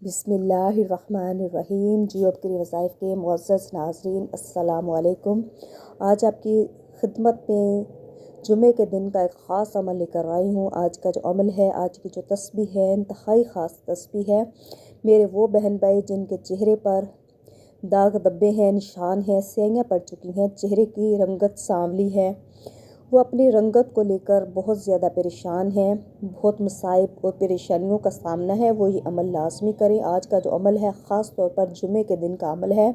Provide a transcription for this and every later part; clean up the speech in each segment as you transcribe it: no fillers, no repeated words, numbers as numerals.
बिस्मिल्लाहिर्रहमानिर्रहीम। जियो के वज़ाइफ के मुअज़्ज़ज़ नाज़रीन, अस्सलामु अलैकुम। आज आपकी खिदमत में जुमे के दिन का एक ख़ास अमल लेकर आई हूँ। आज का जो अमल है, आज की जो तस्बीह है, इंतहाई ख़ास तस्बीह है। मेरे वो बहन भाई जिनके चेहरे पर दाग धब्बे हैं, निशान हैं, स्याहियाँ पड़ चुकी हैं, चेहरे की रंगत सांवली है, वो अपनी रंगत को लेकर बहुत ज़्यादा परेशान हैं, बहुत मसाइब और परेशानियों का सामना है, वो ये अमल लाज़मी करें। आज का जो अमल है ख़ास तौर पर जुमे के दिन का अमल है।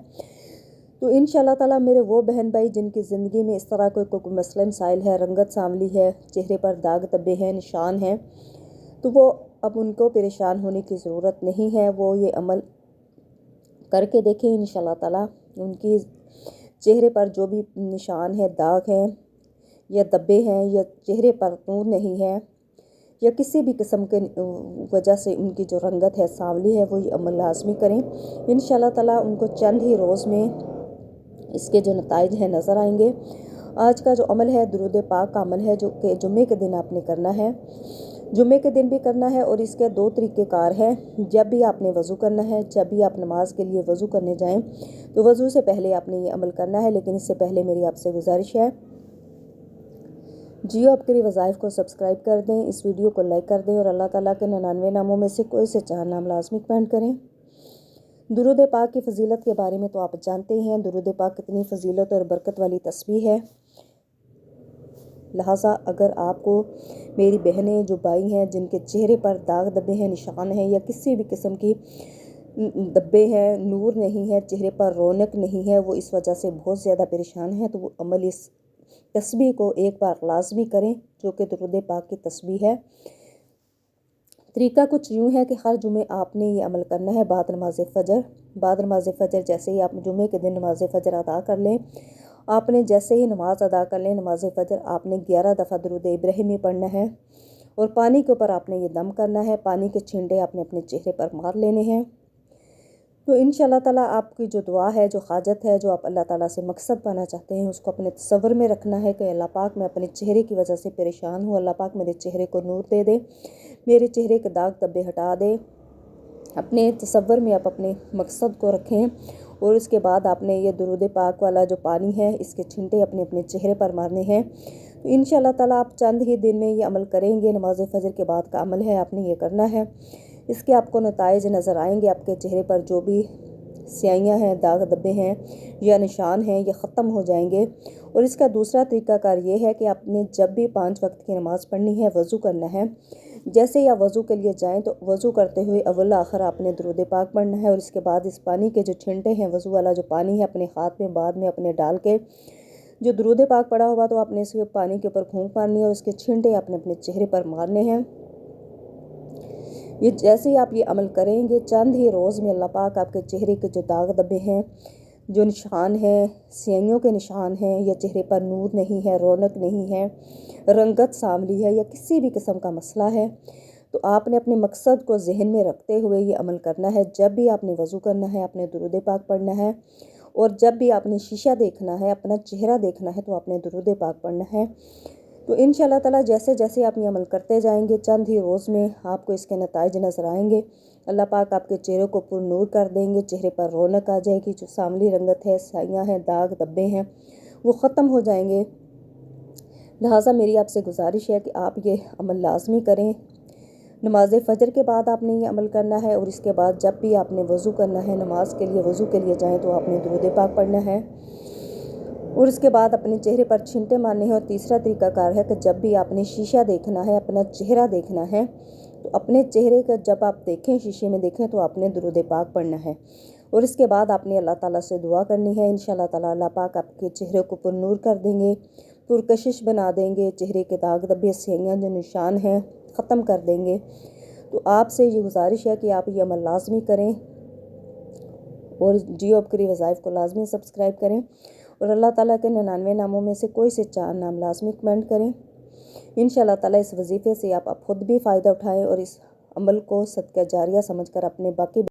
तो इंशाअल्लाह ताला मेरे वो बहन भाई जिनकी ज़िंदगी में इस तरह कोई मसला मसाइल है, रंगत सांवली है, चेहरे पर दाग धब्बे हैं, निशान हैं, तो वो अब उनको परेशान होने की ज़रूरत नहीं है। वो ये अमल करके देखें, इंशाअल्लाह ताला उनकी चेहरे पर जो भी निशान है, दाग हैं या धब्बे हैं या चेहरे पर नूर नहीं है या किसी भी किस्म के वजह से उनकी जो रंगत है सांवली है, वो ये अमल लाजमी करें। इंशाअल्लाह ताला उनको चंद ही रोज़ में इसके जो नताइज हैं नज़र आएंगे। आज का जो अमल है दुरूद पाक का अमल है, जो कि जुम्मे के दिन आपने करना है। जुम्मे के दिन भी करना है और इसके दो तरीक़ेकार हैं। जब भी आपने वज़ू करना है, जब भी आप नमाज के लिए वज़ू करने जाएं, तो वज़ू से पहले आपने ये अमल करना है। लेकिन इससे पहले मेरी आपसे गुजारिश है, जियो आपके वज़ाइफ को सब्सक्राइब कर दें, इस वीडियो को लाइक कर दें और अल्लाह ताला के 99 नामों में से कोई से 4 नाम लाजमी कमेंट करें। दुरूद पाक की फ़जीलत के बारे में तो आप जानते ही हैं, दुरूद पाक कितनी फ़जीलत और बरकत वाली तस्बीह है। लिहाजा अगर आपको मेरी बहनें जो भाई हैं जिनके चेहरे पर दाग धब्बे हैं, निशान हैं या किसी भी किस्म की धब्बे हैं, नूर नहीं है, चेहरे पर रौनक नहीं है, वो इस वजह से बहुत ज़्यादा परेशान हैं, तो वो अमल इस तस्बीह को एक बार लाजमी करें, जो कि दुरूद पाक की तस्बीह है। तरीका कुछ यूँ है कि हर जुमे आपने ये अमल करना है बाद नमाज फ़जर। बाद नमाज फ़जर जैसे ही आप जुमे के दिन नमाज फ़जर अदा कर लें, आपने जैसे ही नमाज अदा कर लें नमाज फ़जर, आपने 11 दफ़ा दुरूद इब्राहिमी पढ़ना है और पानी के ऊपर आपने ये दम करना है। पानी के छींटे आपने अपने चेहरे पर मार लेने हैं। तो इंशाअल्लाह ताला आपकी जो दुआ है, जो हाजत है, जो आप अल्लाह ताला से मकसद पाना चाहते हैं, उसको अपने तसव्वुर में रखना है कि अल्लाह पाक मैं अपने चेहरे की वजह से परेशान हूँ, अल्लाह पाक मेरे चेहरे को नूर दे दे, मेरे चेहरे के दाग धब्बे हटा दे। अपने तसव्वुर में आप अपने मकसद को रखें और उसके बाद आपने ये दुरूद पाक वाला जो पानी है, इसके छींटे अपने अपने चेहरे पर मारने हैं। तो इंशाअल्लाह ताला आप चंद ही दिन में ये अमल करेंगे। नमाज फ़जर के बाद का अमल है, आपने ये करना है। इसके आपको नताइज नज़र आएंगे। आपके चेहरे पर जो भी स्याहियाँ हैं, दाग धब्बे हैं या निशान हैं, ये ख़त्म हो जाएंगे। और इसका दूसरा तरीक़ाकार ये है कि आपने जब भी 5 वक्त की नमाज़ पढ़नी है, वज़ू करना है, जैसे ही आप वज़ू के लिए जाएं तो वज़ू करते हुए अव्वल आखिर आपने दुरूद पाक पढ़ना है और इसके बाद इस पानी के जो छींटे हैं, वज़ू वाला जो पानी है, अपने हाथ में बाद में अपने डाल के जो दुरूद पाक पढ़ा होगा तो आपने इसके पानी के ऊपर फूंक मारनी है और उसके छींटे आपने अपने चेहरे पर मारने हैं। ये जैसे ही आप ये अमल करेंगे, चंद ही रोज़ में अल्लाह पाक आपके चेहरे के जो दाग धब्बे हैं, जो निशान हैं, स्याहियों के निशान हैं या चेहरे पर नूर नहीं है, रौनक नहीं है, रंगत सांवली है या किसी भी किस्म का मसला है, तो आपने अपने मकसद को जहन में रखते हुए ये अमल करना है। जब भी आपने वज़ू करना है, आपने दुरूद पाक पढ़ना है और जब भी आपने शीशा देखना है, अपना चेहरा देखना है, तो आपने दुरूद पाक पढ़ना है। तो इंशाअल्लाह ताला जैसे जैसे आप ये अमल करते जाएंगे, चंद ही रोज़ में आपको इसके नताइज नज़र आएंगे। अल्लाह पाक आपके चेहरे को पुरनूर कर देंगे, चेहरे पर रौनक आ जाएगी, जो सांवली रंगत है, स्याहियाँ हैं, दाग धब्बे हैं, वो ख़त्म हो जाएंगे। लिहाजा मेरी आपसे गुजारिश है कि आप ये अमल लाजमी करें। नमाज फ़जर के बाद आपने ये अमल करना है और इसके बाद जब भी आपने वज़ू करना है, नमाज के लिए वज़ू के लिए जाएँ तो आपने दुरूद पाक पढ़ना है और इसके बाद अपने चेहरे पर छींटे मारने हैं। और तीसरा तरीक़ाकार है कि जब भी आपने शीशा देखना है, अपना चेहरा देखना है, तो अपने चेहरे का जब आप देखें, शीशे में देखें, तो आपने दुरूद पाक पढ़ना है और इसके बाद आपने अल्लाह ताला से दुआ करनी है। इंशाअल्लाह ताला अल्लाह पाक आपके चेहरे को पुरनूर कर देंगे, पुरकशिश बना देंगे, चेहरे के दाग धब्बे, स्याहियाँ जो निशान हैं, ख़त्म कर देंगे। तो आपसे ये गुजारिश है कि आप ये अमल लाजमी करें और जियो आपके वज़ाइफ को लाजमी सब्सक्राइब करें और अल्लाह ताला के 99 नामों में से कोई से 4 नाम लाजमी कमेंट करें। इंशाअल्लाह ताला इस वजीफ़े से आप ख़ुद भी फ़ायदा उठाएं और इस अमल को सदका जारिया समझकर अपने बाकी